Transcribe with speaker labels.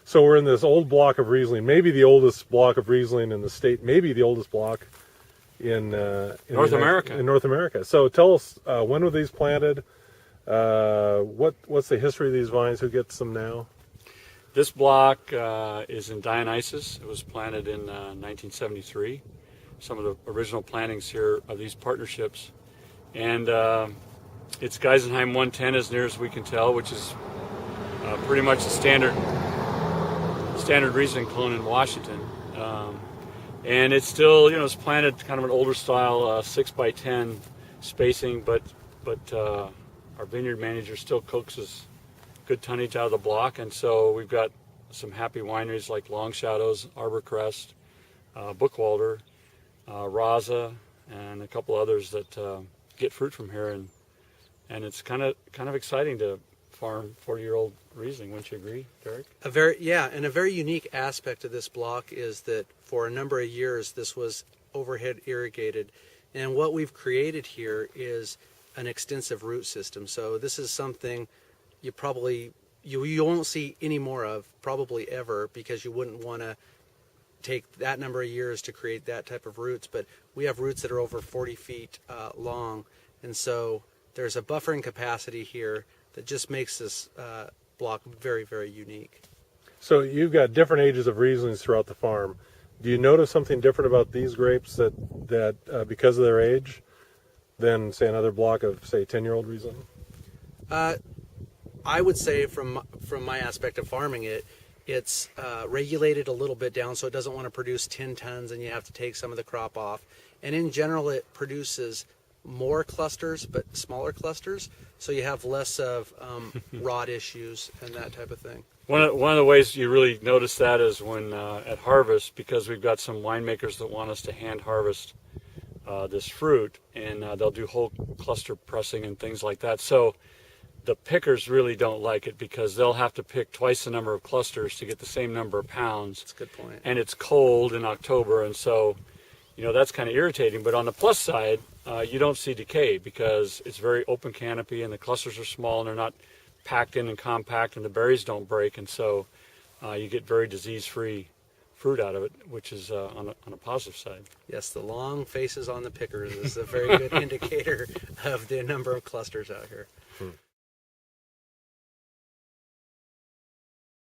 Speaker 1: So we're in this old block of Riesling, maybe the oldest block of Riesling in the state, maybe the oldest block in
Speaker 2: North America.
Speaker 1: In North America. So tell us, when were these planted? What's the history of these vines? Who gets them now?
Speaker 2: This block is in Dionysus. It was planted in 1973. Some of the original plantings here of these partnerships. And it's Geisenheim 110 as near as we can tell, which is pretty much the standard Riesling clone in Washington. And it's still, it's planted kind of an older style 6x10 spacing, but our vineyard manager still coaxes good tonnage out of the block, and so we've got some happy wineries like Long Shadows, Arborcrest, Bookwalder, Raza, and a couple others that get fruit from here, and it's kind of exciting to farm 40-year-old Riesling. Wouldn't you agree, Derek?
Speaker 3: A very unique aspect of this block is that for a number of years this was overhead irrigated, and what we've created here is an extensive root system. So this is something you probably you won't see any more of probably ever, because you wouldn't want to take that number of years to create that type of roots. But we have roots that are over 40 feet long, and so there's a buffering capacity here that just makes this block very, very unique.
Speaker 1: So you've got different ages of Rieslings throughout the farm. Do you notice something different about these grapes that because of their age than, say, another block of, say, 10-year-old Riesling?
Speaker 3: I would say from my aspect of farming it, it's regulated a little bit down, so it doesn't want to produce 10 tons and you have to take some of the crop off. And in general, it produces more clusters, but smaller clusters, so you have less of rot issues and that type of thing.
Speaker 2: One of the ways you really notice that is when at harvest, because we've got some winemakers that want us to hand harvest this fruit, and they'll do whole cluster pressing and things like that. So the pickers really don't like it, because they'll have to pick twice the number of clusters to get the same number of pounds.
Speaker 3: That's a good point.
Speaker 2: And it's cold in October, and so that's kind of irritating. But on the plus side, you don't see decay, because it's very open canopy and the clusters are small and they're not packed in and compact, and the berries don't break, and so you get very disease-free fruit out of it, which is on a positive side.
Speaker 3: Yes, the long faces on the pickers is a very good indicator of the number of clusters out here.